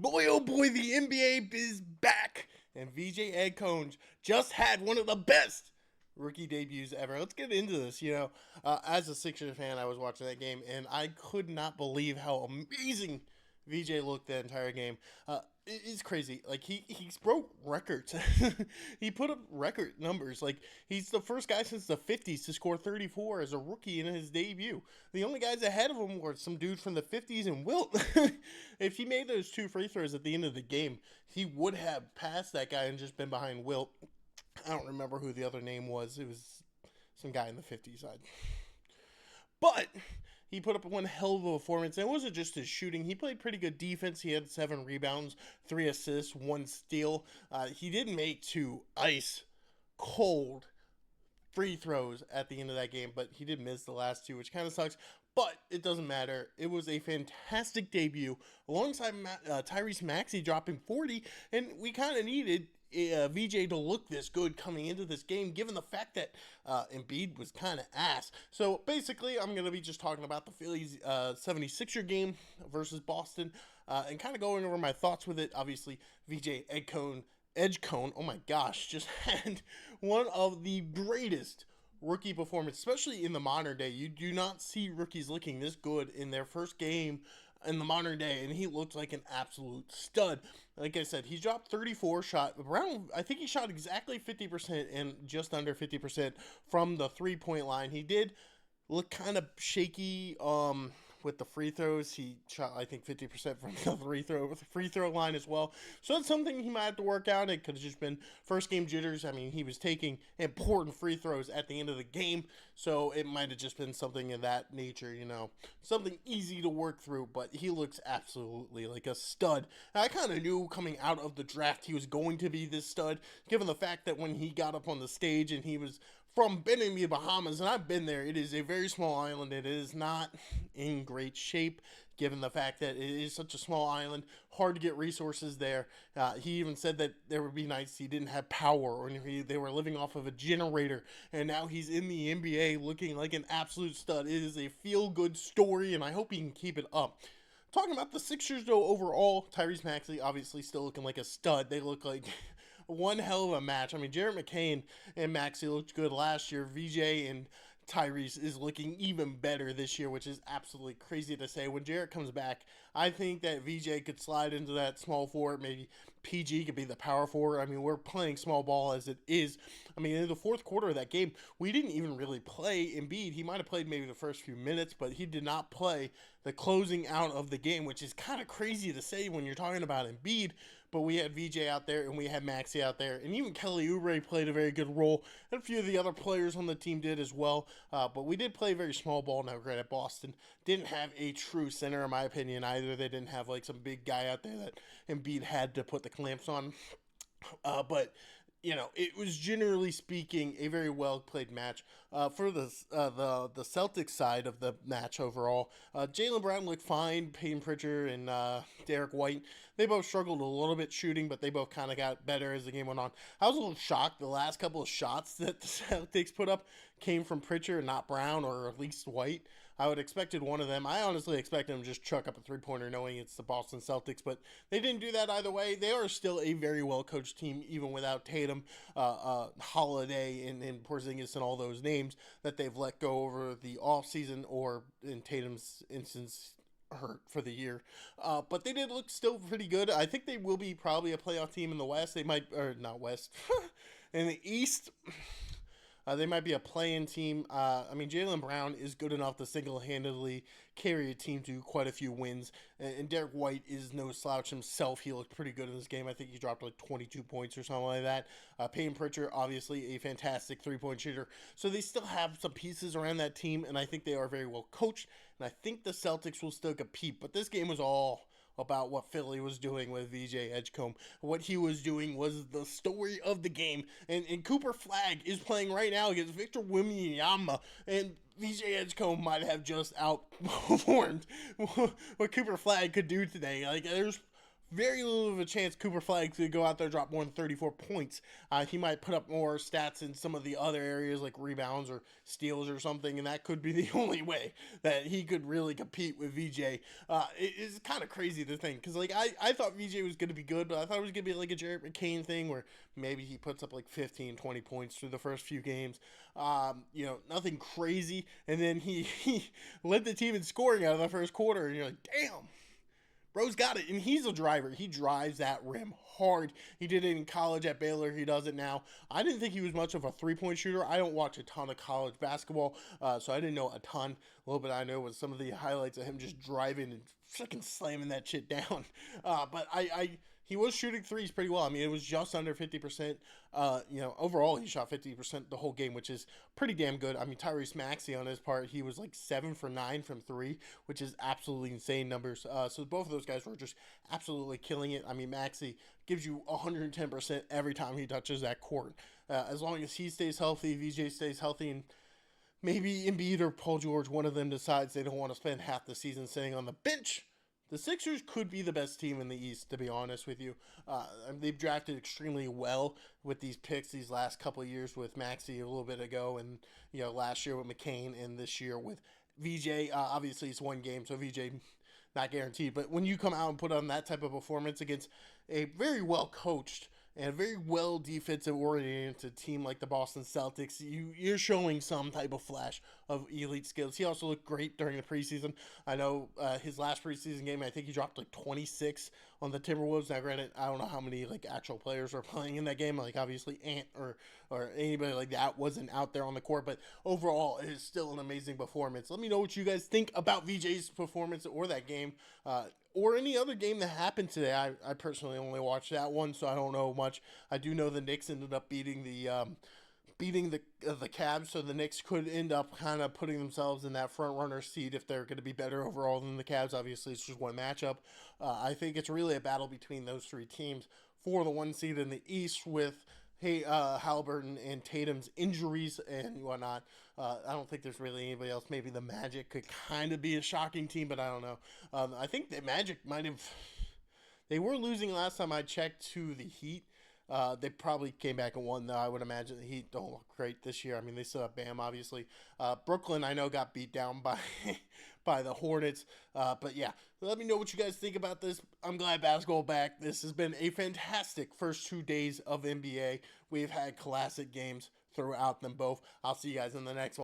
Boy, oh boy, the NBA is back. And Vijay Ed Cones just had one of the best rookie debuts ever. Let's get into this. As a Sixers fan, I was watching that game, and I could not believe how amazing VJ looked that entire game. It's crazy. Like he's broke records. He put up record numbers. Like he's the first guy since the '50s to score 34 as a rookie in his debut. The only guys ahead of him were some dude from the '50s and Wilt. If he made those two free throws at the end of the game, he would have passed that guy and just been behind Wilt. I don't remember who the other name was. It was some guy in the '50s side. But he put up one hell of a performance. And it wasn't just his shooting. He played pretty good defense. He had 7 rebounds, 3 assists, 1 steal. He did make 2 ice cold free throws at the end of that game, but he did miss the last 2, which kind of sucks. But it doesn't matter. It was a fantastic debut alongside Tyrese Maxey dropping 40, and we kind of needed VJ to look this good coming into this game, given the fact that Embiid was kind of ass. So basically, I'm going to be just talking about the Phillies 76er game versus Boston and kind of going over my thoughts with it. Obviously, VJ Edge Cone, oh my gosh, just had one of the greatest rookie performance, especially in the modern day. You do not see rookies looking this good in their first game in the modern day, and he looked like an absolute stud. Like I said, he dropped 34 shot around. I think he shot exactly 50% and just under 50% from the 3-point line. He did look kind of shaky with the free throws. He shot, I think, 50% from the free throw line as well. So that's something he might have to work out. It could have just been first game jitters. I mean, he was taking important free throws at the end of the game, so it might have just been something of that nature, something easy to work through. But he looks absolutely like a stud. And I kind of knew coming out of the draft he was going to be this stud, given the fact that when he got up on the stage and he was from Bimini, Bahamas, and I've been there. It is a very small island. It is not in great shape, given the fact that it is such a small island. Hard to get resources there. He even said that there would be nights he didn't have power, or they were living off of a generator, and now he's in the NBA looking like an absolute stud. It is a feel-good story, and I hope he can keep it up. Talking about the Sixers, though, overall, Tyrese Maxey obviously still looking like a stud. They look like one hell of a match. I mean, Jarrett McCain and Maxey looked good last year. VJ and Tyrese is looking even better this year, which is absolutely crazy to say. When Jarrett comes back, I think that VJ could slide into that small forward. Maybe PG could be the power forward. I mean, we're playing small ball as it is. I mean, in the fourth quarter of that game, we didn't even really play Embiid. He might have played maybe the first few minutes, but he did not play the closing out of the game, which is kind of crazy to say when you're talking about Embiid. But we had VJ out there, and we had Maxey out there, and even Kelly Oubre played a very good role, and a few of the other players on the team did as well. But we did play very small ball. Now, granted, Boston didn't have a true center, in my opinion, either. They didn't have like some big guy out there that Embiid had to put the clamps on. But it was generally speaking a very well played match. For the Celtics side of the match overall, Jaylen Brown looked fine. Peyton Pritchard and Derek White, they both struggled a little bit shooting, but they both kind of got better as the game went on. I was a little shocked the last couple of shots that the Celtics put up came from Pritchard and not Brown, or at least White. I would have expected one of them. I honestly expected them to just chuck up a three-pointer knowing it's the Boston Celtics, but they didn't do that either way. They are still a very well-coached team, even without Tatum, Holiday, and Porzingis and all those names that they've let go over the offseason, or in Tatum's instance, hurt for the year. But they did look still pretty good. I think they will be probably a playoff team in the West. They might, or not West, in the East. They might be a play-in team. I mean, Jaylen Brown is good enough to single-handedly carry a team to quite a few wins. And Derek White is no slouch himself. He looked pretty good in this game. I think he dropped like 22 points or something like that. Peyton Pritchard, obviously a fantastic three-point shooter. So they still have some pieces around that team, and I think they are very well coached. And I think the Celtics will still compete. But this game was all about what Philly was doing with Vijay Edgecombe. What he was doing was the story of the game. And Cooper Flagg is playing right now against Victor Wembanyama. And Vijay Edgecombe might have just outperformed what Cooper Flagg could do today. Like, there's very little of a chance Cooper Flag to go out there drop more than 34 points. He might put up more stats in some of the other areas like rebounds or steals or something, and that could be the only way that he could really compete with VJ. It's kind of crazy to think because like I thought VJ was going to be good, but I thought it was going to be like a Jarrett McCain thing where maybe he puts up like 15, 20 points through the first few games. Nothing crazy, and then he led the team in scoring out of the first quarter, and you're like, damn. Bro's got it, and he's a driver. He drives that rim hard. He did it in college at Baylor. He does it now. I didn't think he was much of a three-point shooter. I don't watch a ton of college basketball, so I didn't know a ton. A little bit I know was some of the highlights of him just driving and freaking slamming that shit down. But he was shooting threes pretty well. I mean, it was just under 50%. Overall, he shot 50% the whole game, which is pretty damn good. I mean, Tyrese Maxey on his part, he was like 7 for 9 from 3, which is absolutely insane numbers. So both of those guys were just absolutely killing it. I mean, Maxey gives you 110% every time he touches that court. As long as he stays healthy, VJ stays healthy, and maybe Embiid or Paul George, one of them decides they don't want to spend half the season sitting on the bench, the Sixers could be the best team in the East, to be honest with you. They've drafted extremely well with these picks these last couple of years with Maxey a little bit ago, and last year with McCain, and this year with VJ. Obviously, it's one game, so VJ not guaranteed. But when you come out and put on that type of performance against a very well coached and a very well defensive oriented team like the Boston Celtics, you're showing some type of flash of elite skills. He also looked great during the preseason. I know his last preseason game, I think he dropped like 26 on the Timberwolves. Now, granted, I don't know how many like actual players are playing in that game. Like obviously Ant or anybody like that wasn't out there on the court, but overall it is still an amazing performance. Let me know what you guys think about VJ's performance or that game. Or any other game that happened today. I personally only watched that one, so I don't know much. I do know the Knicks ended up beating the Cavs, so the Knicks could end up kind of putting themselves in that front runner seat if they're going to be better overall than the Cavs. Obviously, it's just one matchup. I think it's really a battle between those three teams for the one seed in the East with Halliburton and Tatum's injuries and whatnot. I don't think there's really anybody else. Maybe the Magic could kind of be a shocking team, but I don't know. I think the Magic might have. They were losing last time I checked to the Heat. They probably came back and won, though. I would imagine the Heat don't look great this year. I mean, they still have Bam, obviously. Brooklyn, I know, got beat down by by the Hornets. But yeah, let me know what you guys think about this. I'm glad basketball back. This has been a fantastic first 2 days of NBA. We've had classic games throughout them both. I'll see you guys in the next one.